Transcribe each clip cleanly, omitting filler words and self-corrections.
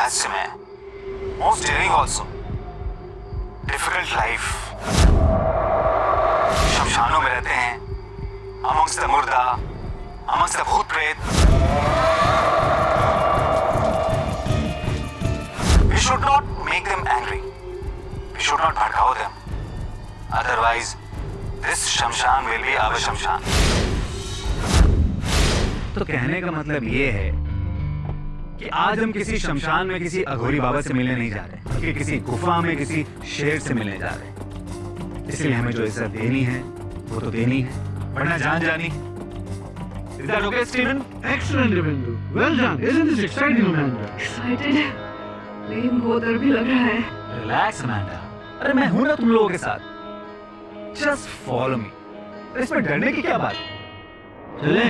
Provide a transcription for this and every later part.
Handsome है, most daring also, difficult life, शमशानों में रहते हैं, अमंग्स द मुर्दा, अमंग्स द भूत प्रेत। We should not make them angry. We should not भड़काओ them. Otherwise, this शमशान will be our शमशान. तो कहने का मतलब ये है कि आज हम किसी शमशान में किसी अघोरी बाबा से मिलने नहीं जा रहे, कि किसी गुफा में किसी शेर से मिलने जा रहे हैं। इसलिए हमें जो इज्जत देनी है वो तो देनी है, वरना जान जानी। Is that okay, Stephen? Excellent, Devendu. Well done. Isn't this exciting, Amanda? Excited? लेकिन बहुत डर भी लग रहा है। Relax, Amanda. अरे मैं हूं ना तुम लोगों के साथ। Just follow me. इसमें डरने की क्या बात है? चले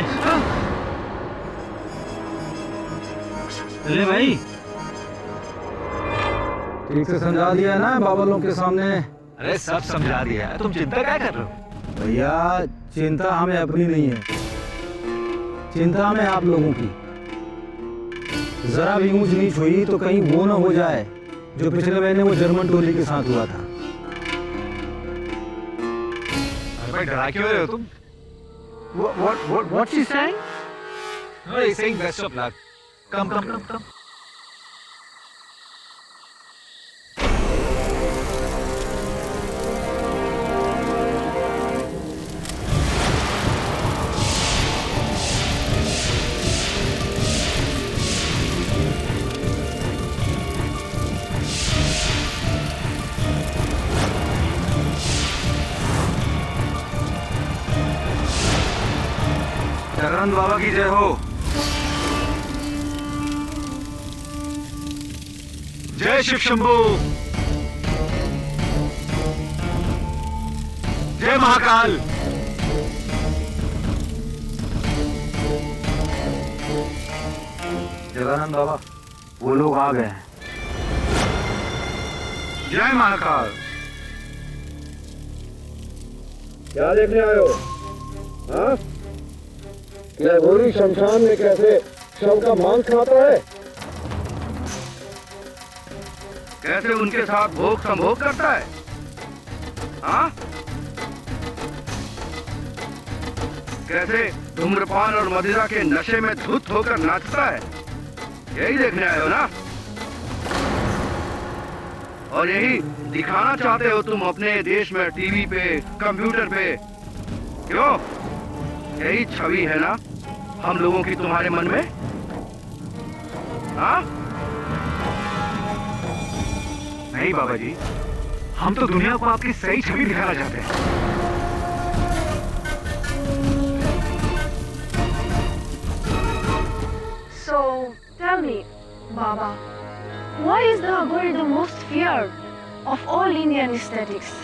चले भाई। ठीक से समझा दिया ना बाबा लोग के सामने? अरे सब समझा दिया, तुम चिंता क्या कर रहे हो? भैया चिंता हमें अपनी नहीं है, चिंता हमें आप लोगों की। जरा भी ऊंच नीच हुई तो कहीं वो ना हो जाए जो पिछले महीने वो जर्मन टोली के साथ हुआ था। भाई डरा क्यों रहे हो तुम? What's he saying? No, he's saying best of luck. Come. Jagannath बाबा की जय हो। जय शिव शंभू, जय महाकाल। जगन्नाथ बाबा वो लोग आ गए हैं। जय महाकाल। क्या देखने आए हो? हाँ? क्या गोरी शमशान में कैसे शव का मांस खाता है? कैसे उनके साथ भोग संभोग करता है? हाँ? कैसे धूम्रपान और मदिरा के नशे में धुत होकर नाचता है? यही देखने आए हो ना? और यही दिखाना चाहते हो तुम अपने देश में टीवी पे, कंप्यूटर पे? क्यों? यही छवि है ना हम लोगों की तुम्हारे मन में? हाँ? नहीं बाबा जी, हम तो दुनिया को आपकी सही छवि दिखाना चाहते हैं। So tell me, Baba, why is the Aghori the most feared of all Indian aesthetics?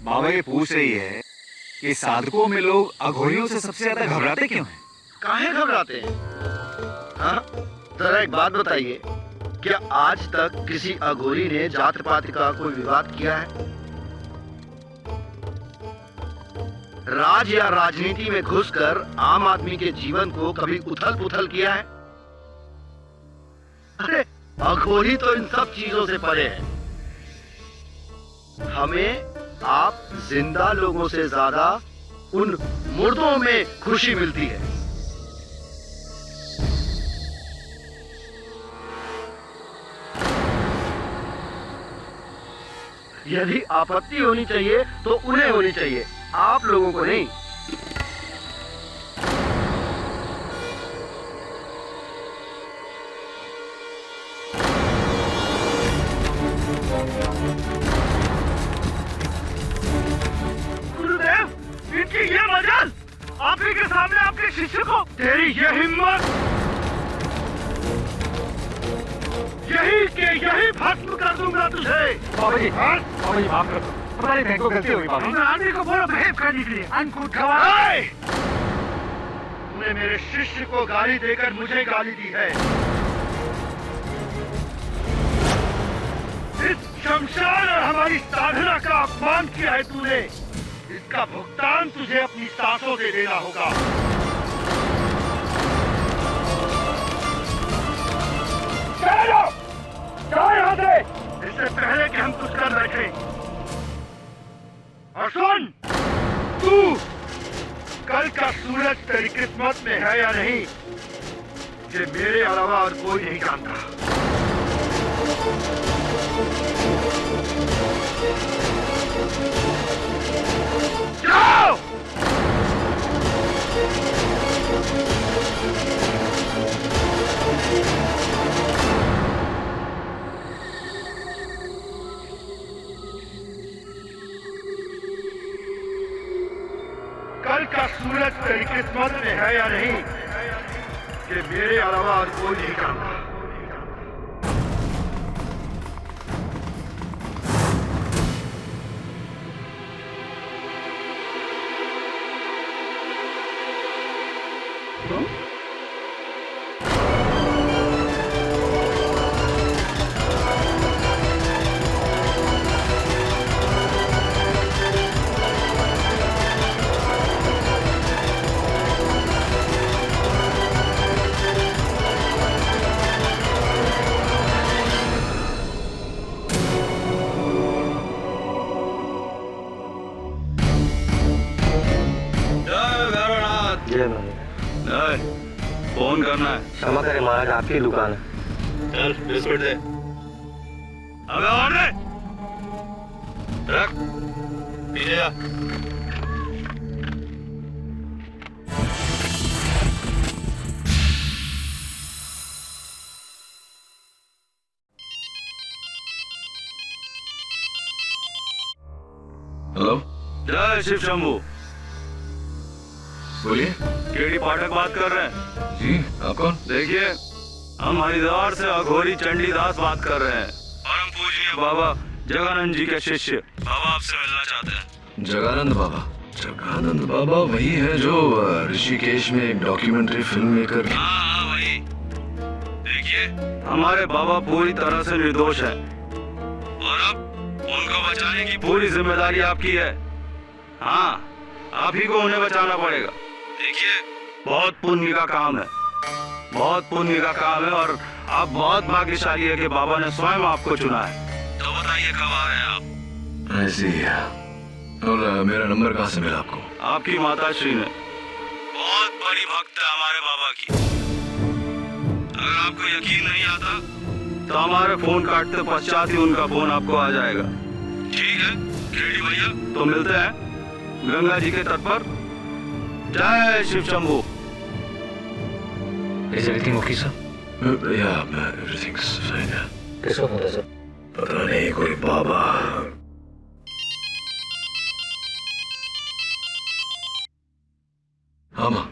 बाबा ये पूछ रही है कि साधकों में लोग अघोरियों से सबसे ज्यादा घबराते क्यों हैं? काहे घबराते हैं? हाँ? जरा एक बात बताइए, क्या आज तक किसी अघोरी ने जात पात का कोई विवाद किया है? राज या राजनीति में घुसकर आम आदमी के जीवन को कभी उथल पुथल किया है? अरे अघोरी तो इन सब चीजों से परे है। हमें आप जिंदा लोगों से ज्यादा उन मुर्दों में खुशी मिलती है। यदि आपत्ति होनी चाहिए तो उन्हें होनी चाहिए, आप लोगों को नहीं। गुरुदेव, इनकी ये मजाल, आप ही के सामने आपके शिष्य को, तेरी ये हिम्मत, यही के यही भस्म कर दूंगा तुझे। बाबा जी माफ कर दो, पता नहीं देखो गलती होगी बाबा। हमने आदमी को बोलो बिहेव करने के लिए, अनकूट गवार। तूने मेरे शिष्य को गाली देकर मुझे गाली दी है। इस शमशान और हमारी साधना का अपमान किया है तूने। इसका भुगतान तुझे अपनी सांसों से देना होगा। चले जाओ, जाओ यहाँ से, इससे पहले कि हम कुछ कर बैठे। और सुन, तू कल का सूरज तेरी किस्मत में है या नहीं, ये मेरे अलावा और कोई नहीं जानता। जाओ! कल का सूरज तेरी किस्मत में है या नहीं, कि मेरे अलावा और कोई नहीं जानता। फोन करना है। क्षमा करें महाराज, आपकी दुकान है। चल बिस्कुट दे। अबे और दे। रख, पीछे जा। हेलो, जय शिव शंभू। बोलिए। केडी पाठक बात कर रहे हैं। जी, आप कौन? देखिए, हम हरिद्वार से अघोरी चंडीदास बात कर रहे हैं और हम पूजनीय बाबा जगानंद जी के शिष्य बाबा आपसे मिलना चाहते हैं। जगानंद बाबा? जगानंद बाबा वही है जो ऋषिकेश में एक डॉक्यूमेंट्री फिल्म मेकर। हाँ वही। देखिए, हमारे बाबा पूरी तरह से निर्दोष हैं और अब उनको बचाने की पूरी जिम्मेदारी आपकी है। हाँ, आप ही को उन्हें बचाना पड़ेगा। देखिए, बहुत पुण्य का काम है, बहुत पुण्य का काम है और आप बहुत भाग्यशाली है कि बाबा ने स्वयं आपको चुना है। तो बताइए कब आ रहे हैं आप? ऐसी है। और मेरा नंबर कहाँ से मिला आपको? आपकी माता श्री ने। बहुत बड़ी भक्त है हमारे बाबा की। अगर आपको यकीन नहीं आता तो हमारे फोन काटते पश्चात ही उनका फोन आपको आ जाएगा। ठीक है केडी भैया, तो मिलते हैं गंगा जी के तट पर। जय Shiv Shambhu. Is everything okay, sir? Yeah, everything's fine. किसको फोन था सर? पता नहीं, कोई बाबा। हाँ माँ।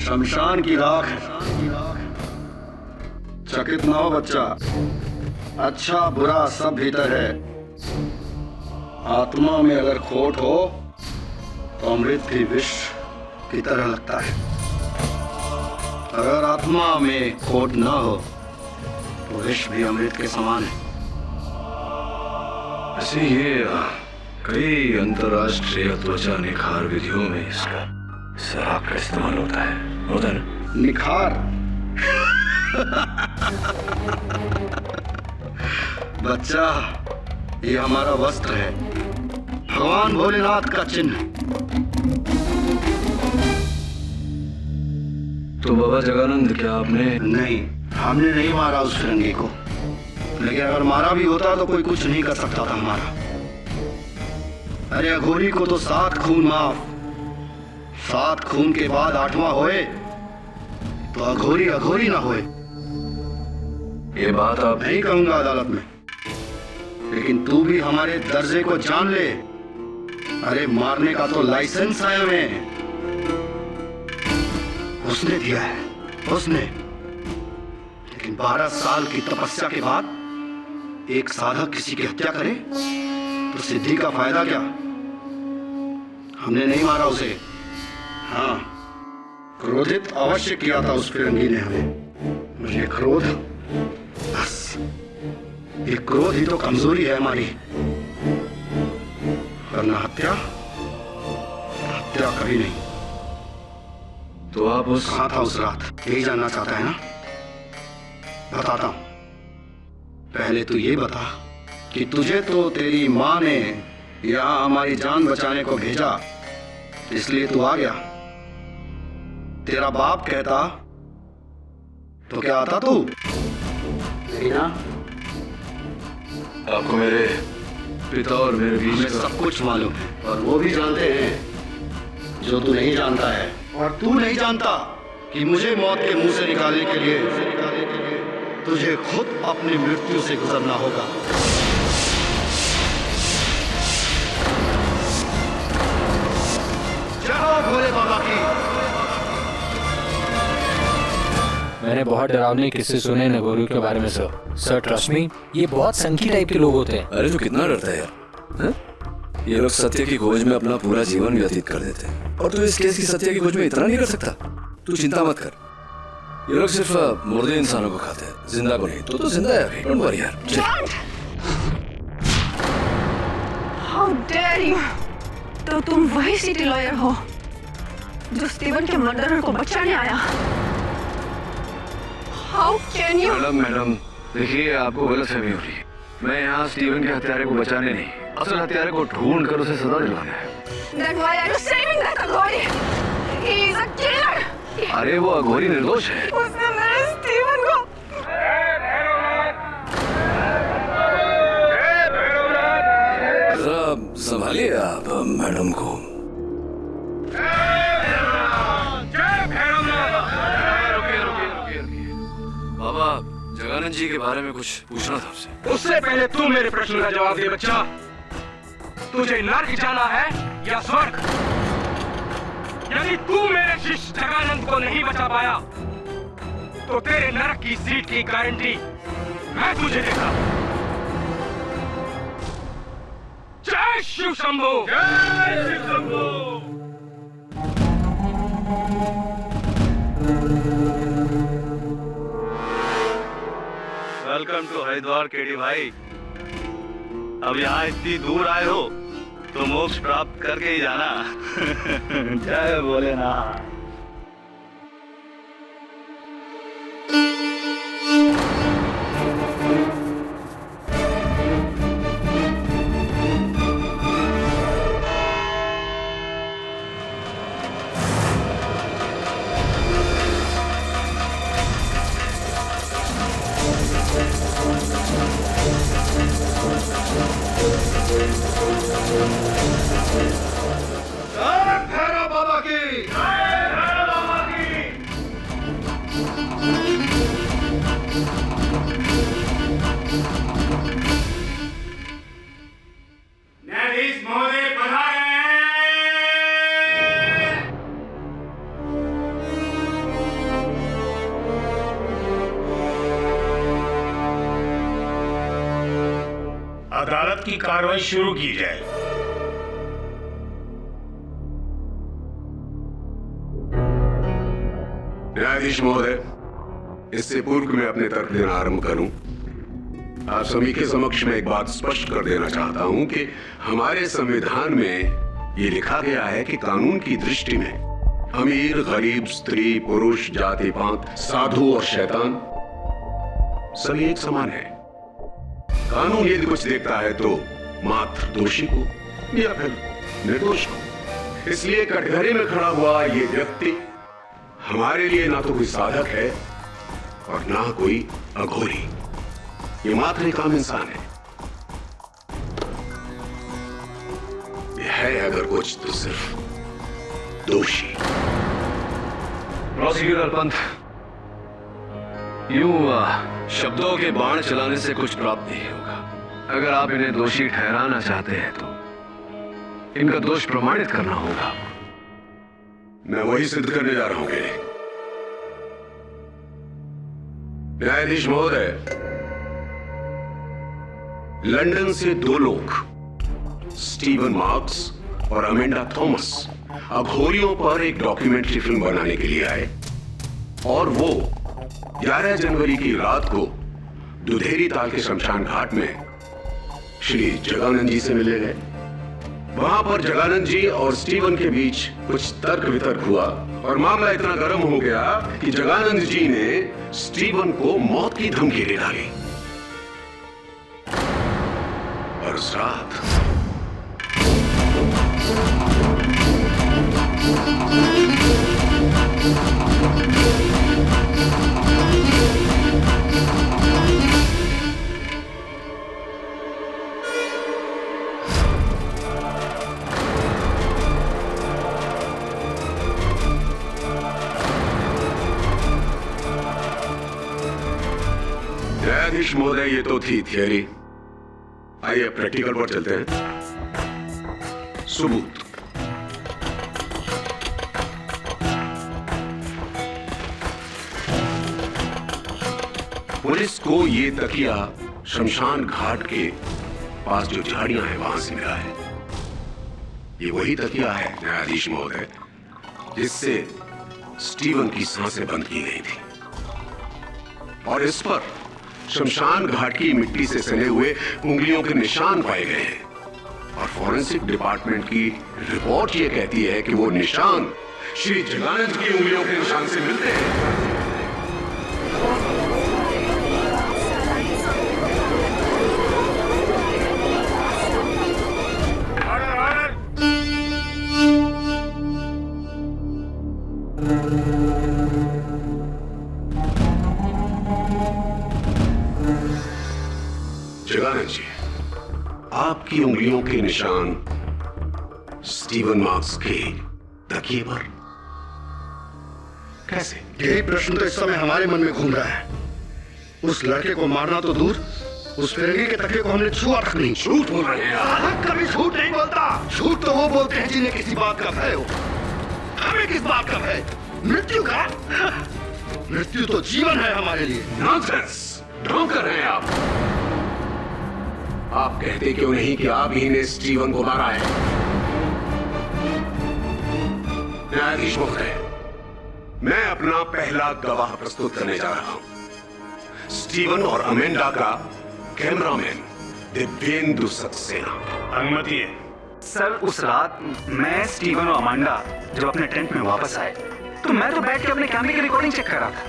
शमशान की राख है। चकित ना हो बच्चा, अच्छा बुरा सब भीतर है। आत्मा में अगर खोट हो तो अमृत भी विष की तरह लगता है। अगर आत्मा में खोट ना हो तो विष भी अमृत के समान है। ऐसे ये कई अंतरराष्ट्रीय त्वचा निखार विधियों में इसका शराब का इस्तेमाल होता है ना? निखार बच्चा, ये हमारा वस्त्र है, भगवान भोलेनाथ का चिन्ह। तो बाबा जगानंद, क्या आपने? नहीं, हमने नहीं मारा उस फिरंगी को, लेकिन अगर मारा भी होता तो कोई कुछ नहीं कर सकता था हमारा। अरे अघोरी को तो 7 खून माफ, 7 खून के बाद 8वां होए, तो अघोरी अघोरी ना होए। ये बात आप नहीं कहूंगा अदालत में, लेकिन तू भी हमारे दर्जे को जान ले। अरे मारने का तो लाइसेंस है हमें, उसने दिया है, उसने। लेकिन 12 साल की तपस्या के बाद एक साधक किसी की हत्या करे तो सिद्धि का फायदा क्या? हमने नहीं मारा उसे। हाँ, क्रोधित अवश्य किया था उस फिरंगी ने हमें। मुझे क्रोध, बस ये क्रोध ही तो कमजोरी है हमारी, वरना हत्या कभी नहीं। तो आप उस कहाँ था उस रात, यही जानना चाहता है ना? बताता हूं। पहले तू ये बता कि तुझे तो तेरी माँ ने यहाँ हमारी जान बचाने को भेजा, इसलिए तू आ गया। तेरा बाप कहता तो क्या आता तू? नहीं ना? आपको मेरे पिता और मेरे बीच मुझे का सब कुछ मालूम है, और वो भी जानते हैं जो तू नहीं जानता है। और तू नहीं जानता कि मुझे मौत के मुंह से निकालने के लिए तुझे खुद अपनी मृत्यु से गुजरना होगा। जय हो भोले बाबा की। मैंने बहुत डरावने किस्से सुने नगोरियों के बारे में सर ट्रस्ट मी, ये बहुत संकी टाइप के लोग होते हैं। अरे तो कितना डरता है यार, हैं? ये लोग सत्य की खोज में अपना पूरा जीवन व्यतीत कर देते हैं, और तू इस केस की सत्य की खोज में इतना नहीं कर सकता। तू चिंता मत कर, ये लोग सिर्फ मुर्दे इंसानों को खाते हैं, जिंदा को नहीं। तो जिंदा है अभी, डोंट वरी यार। How dare you? तो तुम वही सिटी लॉयर हो जो स्टीवन के मर्डरर को बचाने आया। How can you? मैडम देखिए, आपको गलतफहमी हो रही है। मैं यहाँ स्टीवन के हत्यारे को बचाने नहीं, असल हत्यारे को ढूंढ कर उसे सजा दिलाना है। Then why are you saving that Aghori? He is a killer. अरे वो अघोरी निर्दोष है। उसने मेरे स्टीवन को। जरा संभालिए आप मैडम को। बाबा, जगानंद जी के बारे में कुछ पूछना था आपसे। उससे पहले तू मेरे प्रश्न का जवाब दे बच्चा। तुझे नर्क जाना है या स्वर्ग? यदि तू मेरे शिष्य जगानंद को नहीं बचा पाया तो तेरे नरक की सीट की गारंटी मैं तुझे देता। जय शिव शंभू। जय Shiv Shambhu. Welcome to Haridwar KD भाई। अब यहाँ इतनी दूर आए हो तो मोक्ष प्राप्त करके ही जाना। जय भोलेनाथ। भैरव बाबा की। न्यायाधीश महोदय पधारे। अदालत की कार्रवाई शुरू की जाए। न्यायाधीश महोदय, इससे पूर्व मैं अपने तर्क देना आरंभ करूं, आप सभी के समक्ष में एक बात स्पष्ट कर देना चाहता हूं कि हमारे संविधान में ये लिखा गया है कि कानून की दृष्टि में अमीर, गरीब, स्त्री, पुरुष, जाति पात, साधु और शैतान सभी एक समान है। कानून यदि कुछ देखता है तो मात्र दोषी को या फिर निर्दोष को। इसलिए कटघरे में खड़ा हुआ ये व्यक्ति हमारे लिए ना तो कोई साधक है और ना कोई अघोरी, ये मात्र एक आम इंसान है। ये है अगर कुछ तो सिर्फ दोषी। प्रोसिक्यूटर पंथ, यूं शब्दों के बाण चलाने से कुछ प्राप्त नहीं होगा। अगर आप इन्हें दोषी ठहराना चाहते हैं तो इनका दोष प्रमाणित करना होगा। मैं वही सिद्ध करने जा रहा हूं। न्यायाधीश महोदय, लंदन से 2 लोग स्टीवन मार्क्स और अमेंडा थॉमस अघोरियों पर एक डॉक्यूमेंट्री फिल्म बनाने के लिए आए और वो 11 जनवरी की रात को दुधेरी ताल के शमशान घाट में श्री जगानंद जी से मिले गए। वहां पर जगानंद जी और स्टीवन के बीच कुछ तर्क वितर्क हुआ और मामला इतना गर्म हो गया कि जगानंद जी ने स्टीवन को मौत की धमकी दे डाली। और उस रात न्यायाधीश महोदय, ये तो थी थियरी। आइए प्रैक्टिकल पर चलते हैं। सबूत। पुलिस को ये तकिया शमशान घाट के पास जो झाड़ियां हैं वहां से मिला है। ये वही तकिया है न्यायाधीश महोदय जिससे स्टीवन की सांसें बंद की गई थी और इस पर शमशान घाट की मिट्टी से सने हुए उंगलियों के निशान पाए गए हैं और फॉरेंसिक डिपार्टमेंट की रिपोर्ट ये कहती है कि वो निशान श्री जगानंद की उंगलियों के निशान से मिलते हैं। जगानंद जी, आपकी उंगलियों के निशान स्टीवन मार्क्स के तकिए पर कैसे? यही प्रश्न तो इस समय हमारे मन में घूम रहा है। उस लड़के को मारना तो दूर, उस फिरंगी के तकिए को हमने छुआ तक नहीं। झूठ बोल रहे हैं आप। कभी झूठ नहीं बोलता। झूठ तो वो बोलते हैं जिन्हें किसी बात का भय हो। हमें किस बात का भय? मृत्यु का? मृत्यु तो जीवन है हमारे लिए। नॉनसेंस! ढोंग कर रहे हैं आप कहते क्यों नहीं कि आप ही ने स्टीवन को मारा है? न्यायाधीश महोदय, मैं अपना पहला गवाह प्रस्तुत करने जा रहा हूं। स्टीवन और अमेंडा का कैमरामैन दिव्येंदु सक्सेना। अनुमति है सर। उस रात मैं, स्टीवन और अमांडा जब अपने टेंट में वापस आए तो मैं तो बैठ के अपने कैमरे की रिकॉर्डिंग चेक कर रहा था,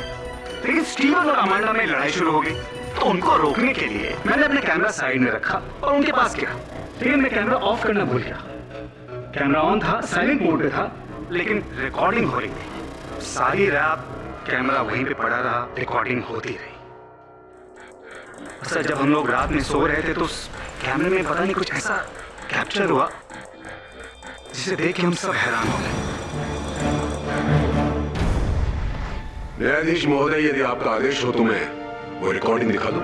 लेकिन स्टीवन और अमांडा में लड़ाई शुरू हो गई। तो उनको रोकने के लिए मैंने अपने कैमरा साइड में रखा और उनके पास गया, लेकिन मैं कैमरा ऑफ करना भूल गया। कैमरा ऑन था, साइलेंट मोड पे था, लेकिन रिकॉर्डिंग हो रही थी। सारी रात कैमरा वहीं पे पड़ा रहा, रिकॉर्डिंग होती रही। सर, जब हम लोग रात में सो रहे थे तो उस कैमरे में पता नहीं कुछ ऐसा कैप्चर हुआ जिसे देख के हम सब हैरान हो गए। न्यायाधीश महोदय, यदि आपका आदेश हो तो मैं वो रिकॉर्डिंग दिखा दूं।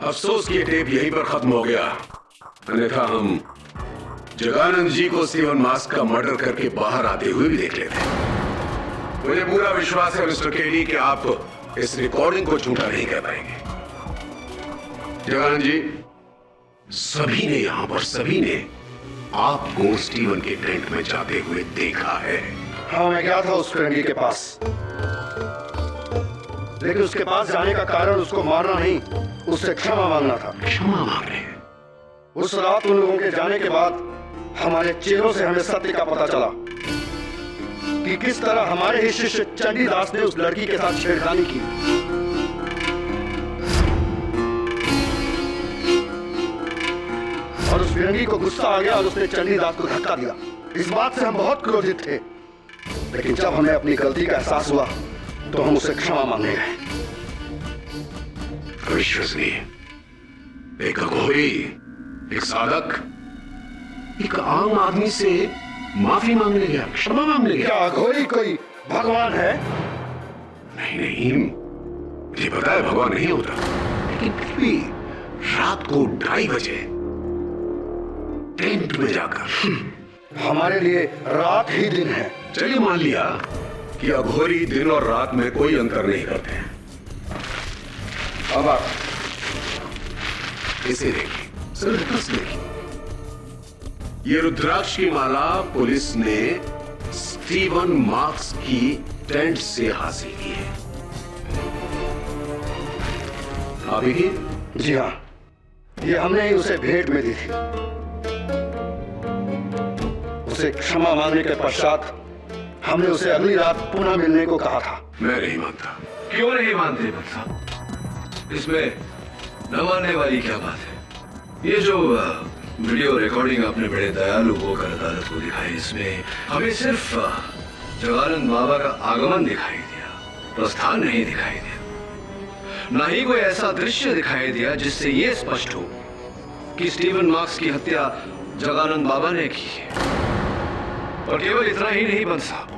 अफसोस कि ये टेप यहीं पर खत्म हो गया, अन्यथा हम जगानंद जी को स्टीवन मार्क्स का मर्डर करके बाहर आते हुए भी देख लेते। मुझे पूरा विश्वास है मिस्टर केली कि आप इस रिकॉर्डिंग को झूठा नहीं कह पाएंगे। जगानंद जी, सभी ने यहां पर सभी ने आपको स्टीवन के टेंट में जाते हुए देखा है। हाँ, मैं गया था उस फिरंगी के पास, लेकिन उसके पास जाने का कारण उसको मारना नहीं, उससे क्षमा मांगना था। क्षमा मांगने? उस रात उन लोगों के जाने के बाद हमारे चेहरों से हमें सत्य का पता चला कि किस तरह हमारे ही शिष्य चंडीदास ने उस लड़की के साथ छेड़खानी की। और उस फिरंगी को गुस्सा आ गया और उसने चंडीदास को धक्का दिया। इस बात से हम बहुत क्रोधित थे। लेकिन जब हमें अपनी गलती का एहसास हुआ तो हम उससे क्षमा मांगने गए। अविश्वसनीय, एक अघोरी, एक साधक, एक आम आदमी से माफी मांगने गया, क्षमा मांगने गया। क्या अघोरी कोई भगवान है? नहीं नहीं, मुझे पता है भगवान नहीं होता, लेकिन फिर भी रात को 2:30 बजे टेंट में जाकर हमारे लिए रात ही दिन है। चलिए मान लिया कि अघोरी दिन और रात में कोई अंतर नहीं करते हैं। अब आप इसे देखिए, सिर्फ बस देखिए। ये रुद्राक्ष की माला पुलिस ने स्टीवन मार्क्स की टेंट से हासिल की है। आप ही? जी हाँ, ये हमने ही उसे भेंट में दी थी। उसे क्षमा मांगने के पश्चात हमने उसे अगली रात पुनः मिलने को कहा था। मैं नहीं मानता। क्यों नहीं मानते साहब? इसमें न मानने वाली क्या बात है? ये जो वीडियो रिकॉर्डिंग आपने बड़े दयालु होकर अदालत को दिखाई, इसमें हमें सिर्फ जगानंद बाबा का आगमन दिखाई दिया, प्रस्थान नहीं दिखाई दिया। ना ही कोई ऐसा दृश्य दिखाई दिया जिससे ये स्पष्ट हो कि स्टीवन मार्क्स की हत्या जगानंद बाबा ने की है। और केवल इतना ही नहीं बन साहब,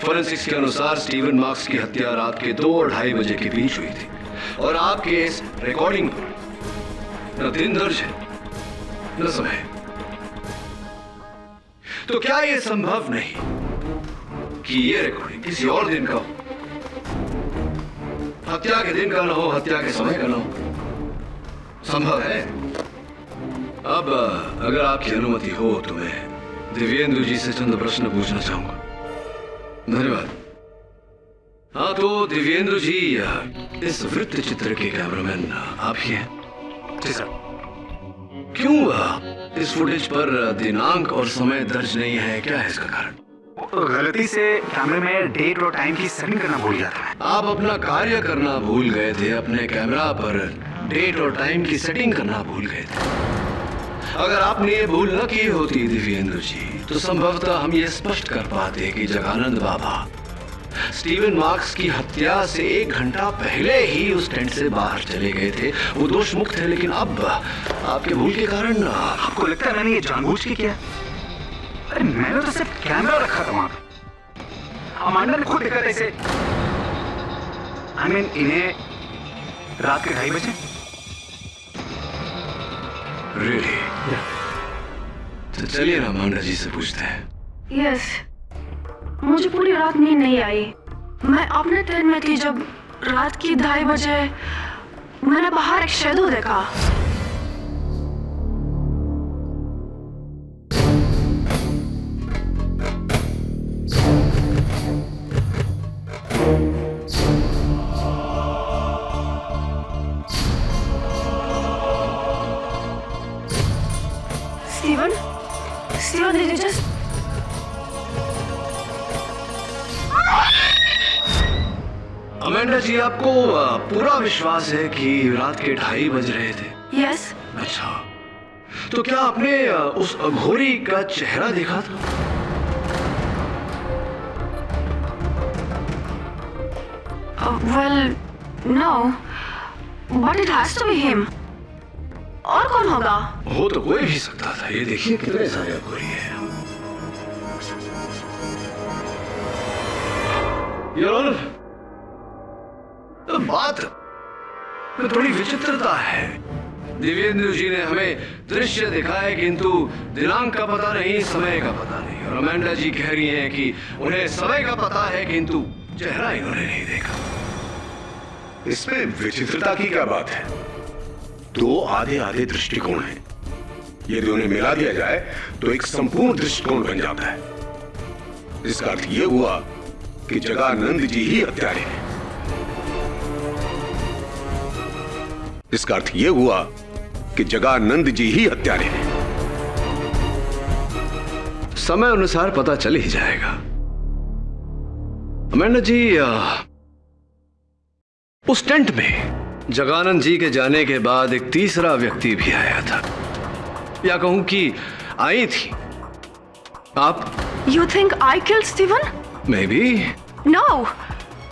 फोरेंसिक्स के अनुसार स्टीवन मार्क्स की हत्या रात के 2 और 2:30 बजे के बीच हुई थी। और आपके इस रिकॉर्डिंग पर न दिन दर्ज है न समय। तो क्या यह संभव नहीं कि यह रिकॉर्डिंग किसी और दिन का हो? हत्या के दिन का ना हो, हत्या के समय का ना हो। संभव है। अब अगर आपकी अनुमति हो तो मैं दिव्येंदु जी से चंद प्रश्न पूछना चाहूंगा। धन्यवाद। हाँ तो दिव्येंदु जी, इस वृत्त चित्र के कैमरामैन आप ही हैं? जी सर। क्यों इस फुटेज पर दिनांक और समय दर्ज नहीं है? क्या है इसका कारण? गलती से कैमरे में डेट और टाइम की सेटिंग करना भूल गया था। आप अपना कार्य करना भूल गए थे, अपने कैमरा पर डेट और टाइम की सेटिंग करना भूल गए थे। अगर आपने ये भूल न की होती दिव्येंदु जी, तो संभवतः हम ये स्पष्ट कर पाते कि जगानंद बाबा स्टीवन मार्क्स की हत्या से 1 घंटा पहले ही उस टेंट से बाहर चले गए थे। वो दोष मुक्त है, लेकिन अब आपके भूल के कारण आपको लगता है मैंने ये जानबूझ के किया? अरे मैंने तो सिर्फ कैमरा रखा था वहां पे। अमांडा ने खुद देखा था इसे। I mean, इन्हें रात के 2:30 बजे। Really? तो चलिए ना अमांडा जी से पूछते हैं। यस, मुझे पूरी रात नींद नहीं आई। मैं अपने टेंट में थी जब रात की 2:30 बजे मैंने बाहर एक शैडो देखा। Steven, did you just... Amanda ji, आपको पूरा विश्वास है कि रात के 2:30 बज रहे थे? यस। अच्छा, तो क्या आपने उस अघोरी का चेहरा देखा था? Well, no, but it has to be him. और कौन होगा? हो तो कोई भी सकता था। ये देखिए कितने सारे अघोरी हैं। Your Honor, बात में थोड़ी विचित्रता है। दिव्येंदु जी ने हमें दृश्य दिखाया किंतु दिनांक का पता नहीं, समय का पता नहीं। और अमेंडा जी कह रही हैं कि उन्हें समय का पता है किंतु चेहरा इन्होंने नहीं देखा। इसमें विचित्रता की क्या बात है? 2 आधे दृष्टिकोण हैं। यदि उन्हें मिला दिया जाए तो एक संपूर्ण दृष्टिकोण बन जाता है। इसका अर्थ यह हुआ कि जगानंद जी ही हत्यारे हैं। इसका अर्थ यह हुआ कि जगानंद जी ही हत्यारे हैं। समय अनुसार पता चल ही जाएगा। अमेंडा जी, उस टेंट में जगानंद जी के जाने के बाद एक तीसरा व्यक्ति भी आया था, या कहूं कि आई थी। आप? You think I killed Steven? Maybe. No,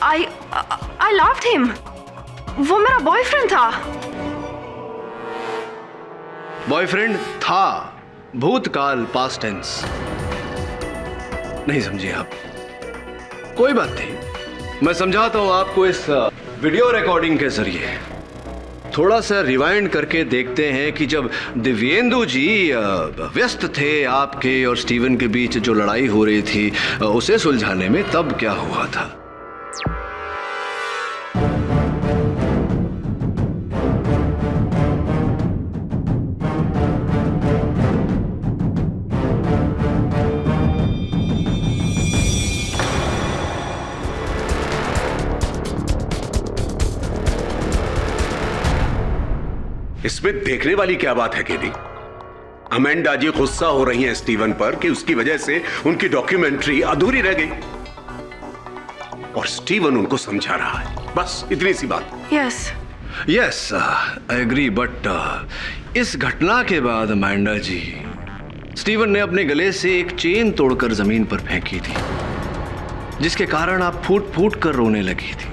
I loved him. वो मेरा बॉयफ्रेंड था। बॉयफ्रेंड था, भूतकाल, पास्ट टेंस। नहीं समझे आप? कोई बात नहीं, मैं समझाता हूं आपको इस वीडियो रिकॉर्डिंग के जरिए। थोड़ा सा रिवाइंड करके देखते हैं कि जब दिव्येंदु जी व्यस्त थे आपके और स्टीवन के बीच जो लड़ाई हो रही थी उसे सुलझाने में, तब क्या हुआ था। इसमें देखने वाली क्या बात है केडी? अमेंडा जी गुस्सा हो रही हैं स्टीवन पर कि उसकी वजह से उनकी डॉक्यूमेंट्री अधूरी रह गई और स्टीवन उनको समझा रहा है, बस इतनी सी बात। यस, आई एग्री, बट इस घटना के बाद अमेंडा जी, स्टीवन ने अपने गले से एक चेन तोड़कर जमीन पर फेंकी थी, जिसके कारण आप फूट फूट कर रोने लगी थी।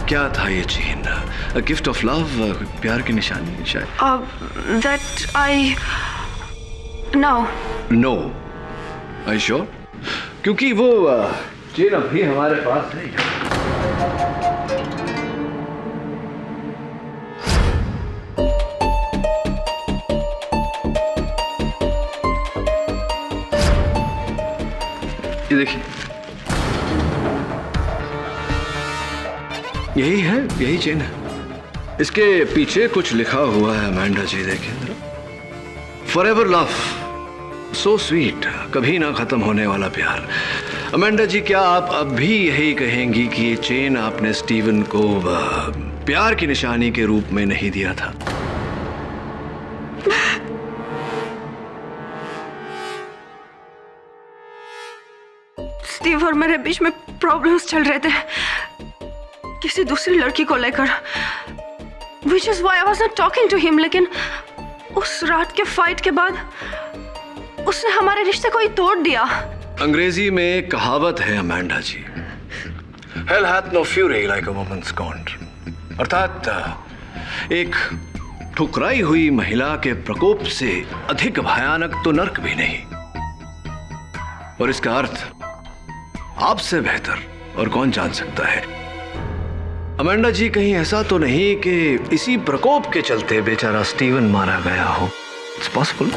क्या था ये chain? A gift of love, प्यार की निशानी शायद। That I no. No, are you sure? क्योंकि वो चेन अभी हमारे पास नहीं है। ये देखिए, यही है, यही चेन है। इसके पीछे कुछ लिखा हुआ है अमेंडा जी, देखिए जरा। फॉरएवर लव, सो स्वीट, कभी ना खत्म होने वाला प्यार। अमेंडा जी, क्या आप अब भी यही कहेंगी कि ये चेन आपने स्टीवन को प्यार की निशानी के रूप में नहीं दिया था? स्टीव और मेरे बीच में प्रॉब्लम्स चल रहे थे किसी दूसरी लड़की को लेकर, which is why I was not talking to him। लेकिन उस रात के फाइट के बाद उसने हमारे रिश्ते को ही तोड़ दिया। अंग्रेजी में एक कहावत है Amanda ji, Hell hath no fury like a woman scorned, अर्थात एक ठुकराई हुई महिला के प्रकोप से अधिक भयानक तो नर्क भी नहीं। और इसका अर्थ आपसे बेहतर और कौन जान सकता है। अमेंडा जी, कहीं ऐसा तो नहीं कि इसी प्रकोप के चलते बेचारा स्टीवन मारा गया हो? It's possible.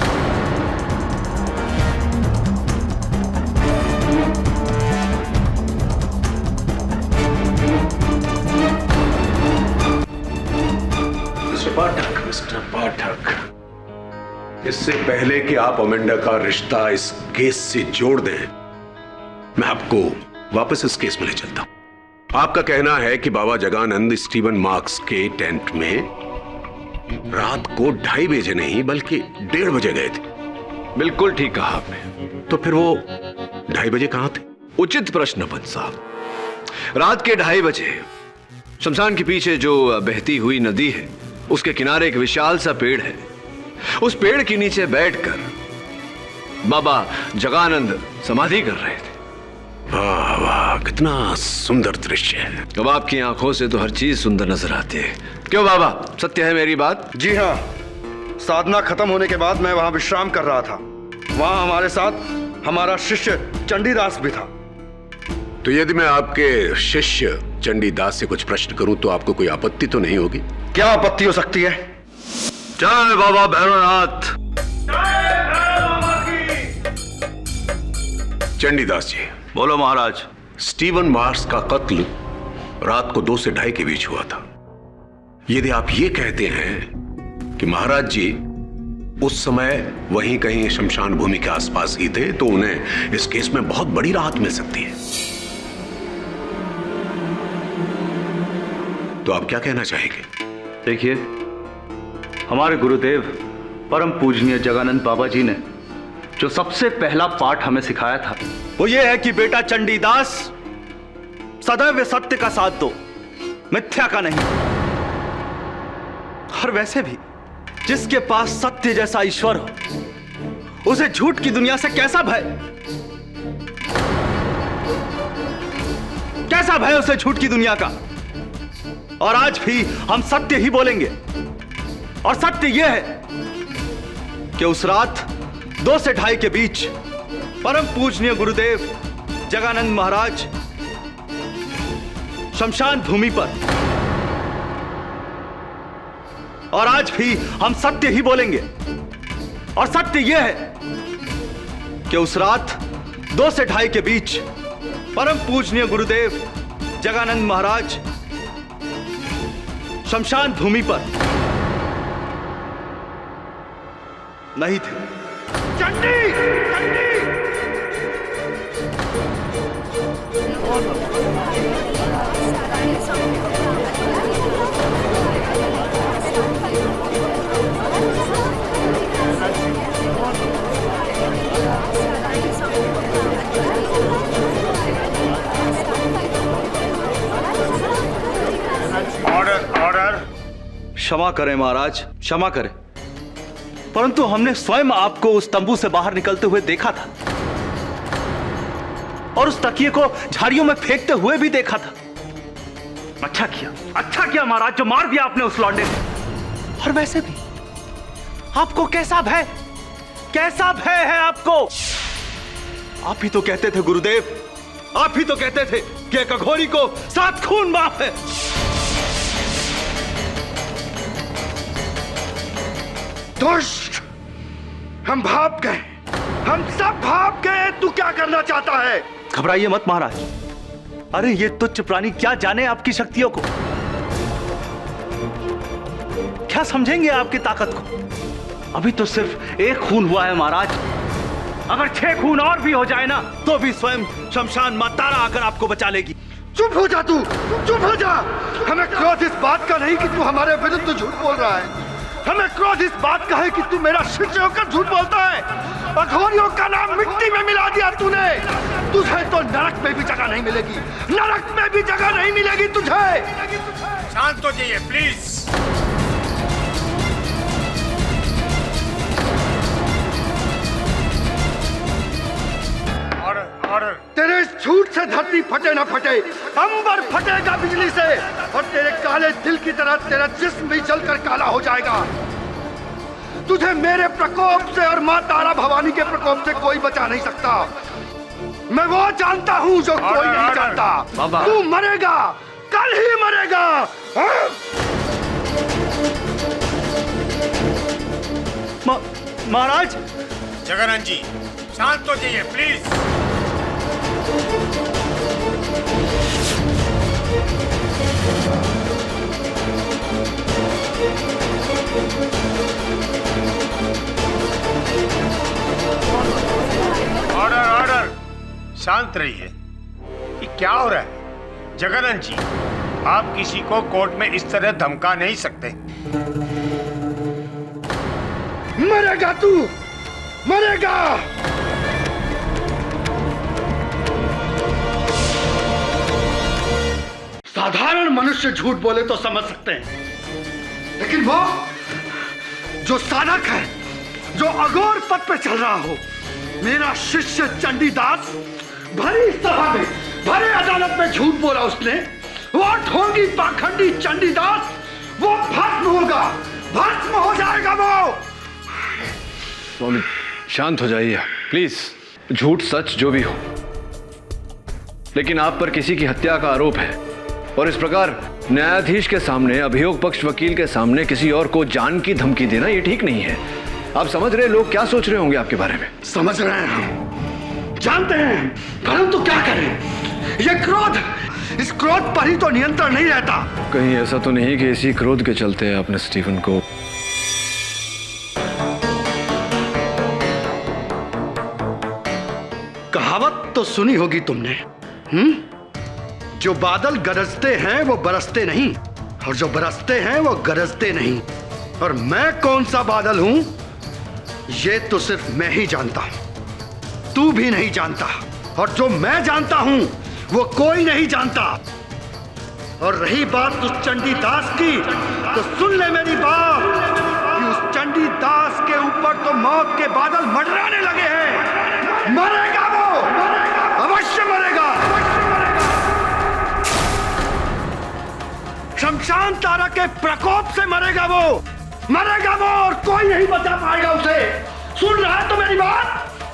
मिस्टर पाठक, इससे पहले कि आप अमेंडा का रिश्ता इस केस से जोड़ दें, मैं आपको वापस इस केस में ले चलता हूं। आपका कहना है कि बाबा जगानंद स्टीवन मार्क्स के टेंट में रात को 2:30 बजे नहीं बल्कि 1:30 बजे गए थे। बिल्कुल ठीक कहा आपने। तो फिर वो 2:30 बजे कहां थे? उचित प्रश्न पंत साहब। रात के 2:30 बजे शमशान के पीछे जो बहती हुई नदी है, उसके किनारे एक विशाल सा पेड़ है। उस पेड़ के नीचे बैठकर बाबा जगानंद समाधि कर रहे थे। वाह वाह, कितना सुंदर दृश्य है। अब आपकी आंखों से तो हर चीज सुंदर नजर आती है, क्यों बाबा? सत्य है मेरी बात? जी हाँ, साधना खत्म होने के बाद मैं वहां विश्राम कर रहा था। वहां हमारे साथ हमारा शिष्य चंडीदास भी था। तो यदि मैं आपके शिष्य चंडीदास से कुछ प्रश्न करूं तो आपको कोई आपत्ति तो नहीं होगी? क्या आपत्ति हो सकती है? जय बाबा भैरवनाथ। चंडीदास जी। बोलो महाराज। स्टीवन मार्क्स का कत्ल रात को 2 से 2:30 के बीच हुआ था। यदि आप ये कहते हैं कि महाराज जी उस समय वहीं कहीं शमशान भूमि के आसपास ही थे, तो उन्हें इस केस में बहुत बड़ी राहत मिल सकती है। तो आप क्या कहना चाहेंगे? देखिए, हमारे गुरुदेव परम पूजनीय जगानंद बाबा जी ने जो सबसे पहला पाठ हमें सिखाया था, वो ये है कि बेटा चंडीदास, सदैव सत्य का साथ दो, मिथ्या का नहीं। और वैसे भी जिसके पास सत्य जैसा ईश्वर हो, उसे झूठ की दुनिया से कैसा भय? कैसा भय उसे झूठ की दुनिया का। और आज भी हम सत्य ही बोलेंगे। और सत्य यह है कि उस रात 2 से 2:30 के बीच परम पूजनीय गुरुदेव जगानंद महाराज शमशान भूमि पर, और आज भी हम सत्य ही बोलेंगे। और सत्य यह है कि उस रात 2 से 2:30 के बीच परम पूजनीय गुरुदेव जगानंद महाराज शमशान भूमि पर नहीं थे। चंडी! ऑर्डर। क्षमा करें महाराज, क्षमा करें, परंतु हमने स्वयं आपको उस तंबू से बाहर निकलते हुए देखा था और उस तकिए को झाड़ियों में फेंकते हुए भी देखा था। अच्छा किया महाराज, जो मार दिया आपने उस लौंडे को। और वैसे भी आपको कैसा भय है आपको? आप ही तो कहते थे गुरुदेव, आप ही तो कहते थे कि एक अघोरी को 7 खून माफ है। दुष्ट, हम भाप गए, हम सब भाप गए। तू क्या करना चाहता है? घबराइए मत महाराज। अरे ये तुच्छ प्राणी क्या जाने आपकी शक्तियों को, क्या समझेंगे आपकी ताकत को। अभी तो सिर्फ 1 खून हुआ है महाराज, अगर 6 खून और भी हो जाए ना तो भी स्वयं शमशान मां तारा आकर आपको बचा लेगी। चुप हो जा तू, चुप हो जा। हमें क्रोध इस बात का नहीं कि तू हमारे विरुद्ध झूठ बोल रहा है, हमें क्रोध इस बात का है कि तू मेरा शिष्य होकर झूठ बोलता है। अघोरियों का नाम मिट्टी में मिला दिया तूने। तुझे तो नरक में भी जगह नहीं मिलेगी, नरक में भी जगह नहीं मिलेगी तुझे। शांत हो जाइए प्लीज। ऑर्डर। तेरे इस झूठ से धरती फटे ना फटे, अंबर फटेगा बिजली से, और तेरे काले दिल की तरह तेरा जिस्म भी जलकर काला हो जाएगा। तुझे मेरे प्रकोप से और मां तारा भवानी के प्रकोप से कोई बचा नहीं सकता। मैं वो जानता हूं जो कोई नहीं जानता। तू मरेगा, कल ही मरेगा। महाराज। जगन्नाथ जी शांत हो जाइए प्लीज। ऑर्डर। शांत रहिए। ये क्या हो रहा है? जगन्नाथ जी, आप किसी को कोर्ट में इस तरह धमका नहीं सकते। मरेगा तू, मरेगा। साधारण मनुष्य झूठ बोले तो समझ सकते हैं, लेकिन वो जो साधक है, जो अघोर पद पे चल रहा हो, मेरा शिष्य चंडीदास, भरी सभा में, भरी अदालत में झूठ बोला उसने। वो ढोंगी पाखंडी चंडीदास, वो भस्म होगा, भस्म हो जाएगा वो। स्वामी शांत हो जाइए प्लीज। झूठ सच जो भी हो, लेकिन आप पर किसी की हत्या का आरोप है, और इस प्रकार न्यायाधीश के सामने, अभियोग पक्ष वकील के सामने किसी और को जान की धमकी देना ये ठीक नहीं है। आप समझ रहे लोग क्या सोच रहे होंगे आपके बारे में? समझ रहे हैं, हम जानते हैं, परंतु क्या करें? ये क्रोध, इस क्रोध पर ही तो नियंत्रण नहीं रहता। कहीं ऐसा तो नहीं कि इसी क्रोध के चलते आपने स्टीफन को? कहावत तो सुनी होगी तुमने, जो बादल गरजते हैं वो बरसते नहीं, और जो बरसते हैं वो गरजते नहीं। और मैं कौन सा बादल हूं ये तो सिर्फ मैं ही जानता हूं, तू भी नहीं जानता, और जो मैं जानता हूं वो कोई नहीं जानता। और रही बात उस चंडीदास की, तो सुन ले मेरी बात कि उस चंडीदास के ऊपर तो मौत के बादल मंडराने लगे हैं। मरेगा वो, अवश्य मरेगा। शमशान तारा के प्रकोप से मरेगा वो और कोई नहीं बचा पाएगा उसे। सुन रहा है तो मेरी बात,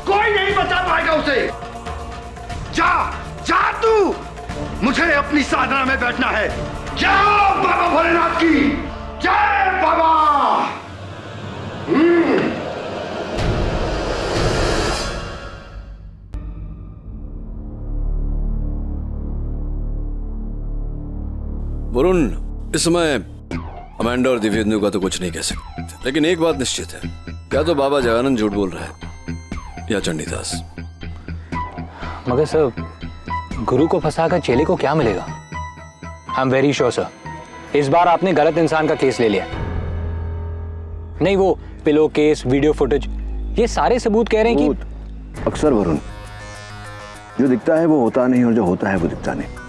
कोई नहीं बचा पाएगा उसे। जा जा तू, मुझे अपनी साधना में बैठना है। जाओ बाबा भोलेनाथ की जय बाबा। वरुण, इस समय अमांडा और दिव्येंदु का तो कुछ नहीं कह सकते, लेकिन एक बात निश्चित है, क्या तो बाबा जगानंद झूठ बोल रहा है या चंडीदास। मगर सर, गुरु को फंसाकर चेले को क्या मिलेगा? I am very sure sir, इस बार आपने गलत इंसान का केस ले लिया। नहीं, वो पिलो केस, वीडियो फुटेज, ये सारे सबूत कह रहे हैं कि अक्सर वरुण, जो दिखता है वो होता नहीं और जो होता है वो दिखता नहीं।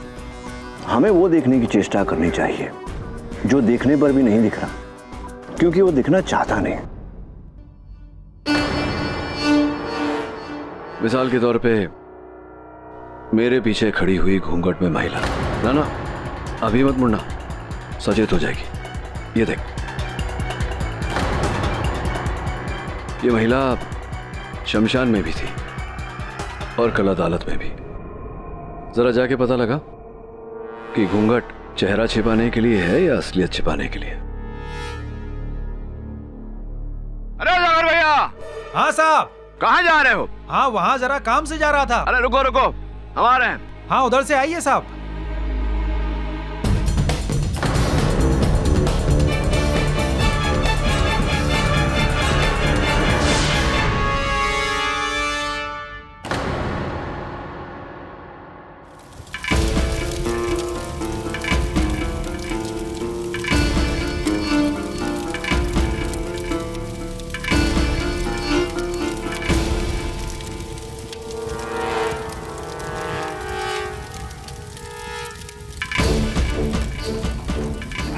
हमें वो देखने की चेष्टा करनी चाहिए जो देखने पर भी नहीं दिख रहा, क्योंकि वो दिखना चाहता नहीं। मिसाल के तौर पे मेरे पीछे खड़ी हुई घूंघट में महिला, ना अभी मत मुड़ना, सचेत हो जाएगी। ये देख, ये महिला शमशान में भी थी और कल अदालत में भी। जरा जाके पता लगा कि घूंघट चेहरा छिपाने के लिए है या असलियत छिपाने के लिए। अरे जगर भैया। हाँ साहब। कहाँ जा रहे हो? हाँ, वहाँ जरा काम से जा रहा था। अरे रुको रुको, हम आ रहे हैं। हाँ, उधर से आइए साहब।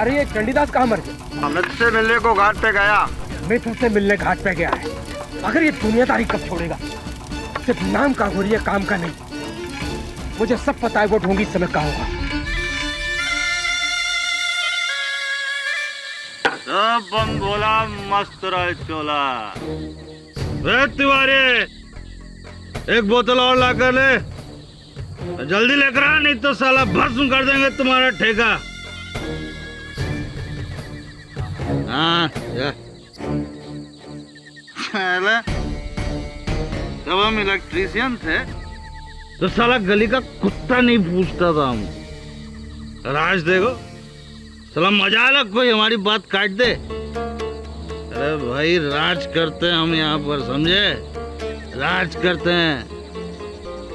अरे ये चंडीदास कहाँ मर गया? अमित से मिलने को घाट पे गया। अमित से मिलने घाट पे गया है। अगर ये दुनियादारी कब छोड़ेगा? सिर्फ नाम का हो रही है, काम का नहीं। मुझे सब पता है वो ढोंगी इस समय कहाँ होगा। सब बम बोला, मस्त रहे चोला। तिवारी, एक बोतल और ला कर ले, जल्दी लेकर आ, नहीं तो साला भस्म कर देंगे तुम्हारा ठेका। हाँ, जब हम इलेक्ट्रीशियन थे तो साला गली का कुत्ता नहीं पूछता था हम। राज देखो, साला मजा अलग, कोई हमारी बात काट दे। अरे भाई, राज करते हैं हम यहाँ पर, समझे? राज करते हैं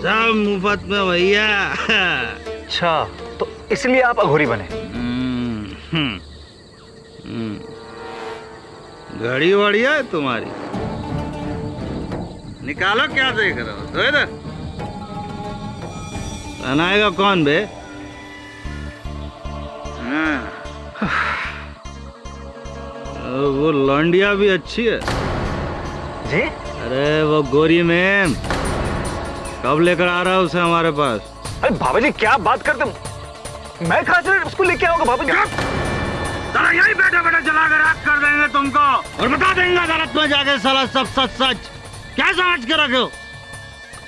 सब मुफ्त में भैया। अच्छा, तो इसलिए आप अघोरी बने? घड़ी बढ़िया है तुम्हारी, निकालो क्या देख रहे हो? तो इधर बनाएगा कौन बे? वो लौंडिया भी अच्छी है जी। अरे वो गोरी मैम, कब लेकर आ रहा है उसे हमारे पास? अरे बाबा जी, क्या बात करते हो? मैं कहाँ से उसको लेके आऊंगा बाबा जी? साला यही बैठे बैठे जला कर आग कर देंगे तुमको और बता देंगे अदालत में जाके साला सब सच सच। क्या समझ के रखे हो?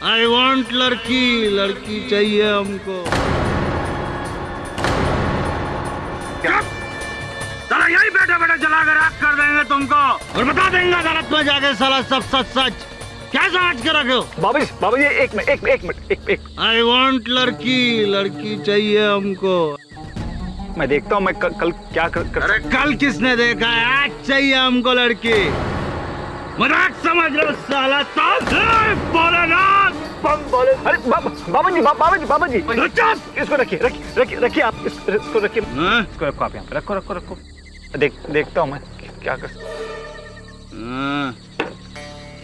आई वांट लड़की, लड़की चाहिए हमको। क्या? साला यही बैठे बैठे जला कर आग कर देंगे तुमको और बता देंगे अदालत में जाके साला सब सच सच। क्या समझ के रखे हो? बाबा जी एक मिनट। आई वांट लड़की, लड़की चाहिए हमको। मैं देखता हूँ मैं कल क्या कर। अरे कल किसने देखा है? आज चाहिए हमको लड़की। मजाक समझ लो साला। अरे बाबा जी इसको रखिए आप, इसको रखिए, इसको रखो आप यहाँ पे, रखो। देखता हूँ मैं क्या कर।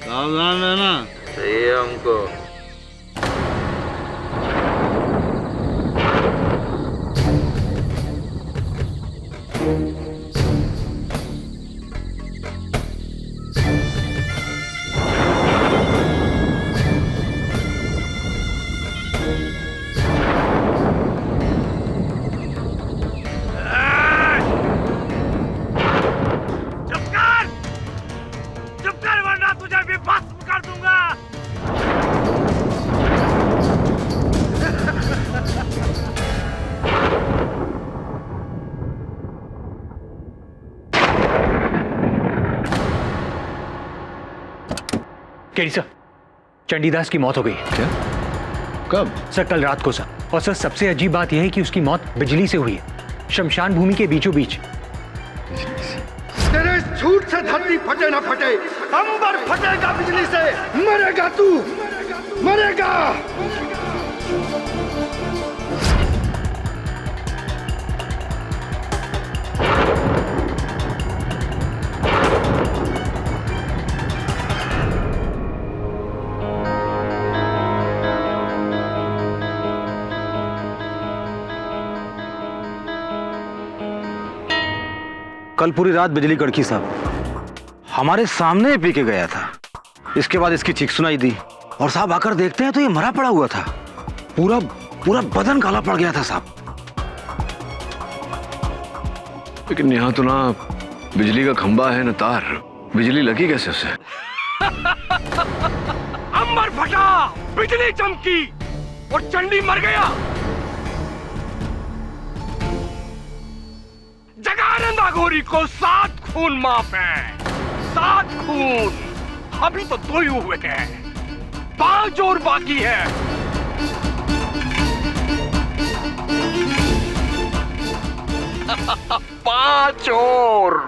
सावधान रहना, चाहिए हमको। केडी सर, चंडीदास की मौत हो गई। क्या? कब? सर कल रात को सर। और सर सबसे अजीब बात यह है कि उसकी मौत बिजली से हुई है, शमशान भूमि के बीचों बीच। तेरे झूठ से धरती फटे ना फटे, अंबर फटेगा बिजली से। मरेगा तू, मरेगा। कल पूरी रात बिजली कड़की साहब, हमारे सामने पी के गया था। इसके बाद इसकी चीख सुनाई दी और साहब आकर देखते हैं तो ये मरा पड़ा हुआ था। पूरा पूरा बदन काला पड़ गया था साहब। लेकिन यहाँ तो ना बिजली का खंबा है ना तार, बिजली लगी कैसे उसे? अंबर फटा, बिजली चमकी और चंडी मर गया। जगानंद अघोरी को 7 खून माफ है, 7 खून। अभी तो 2 ही हुए हैं, 5 और बाकी है। 5 और।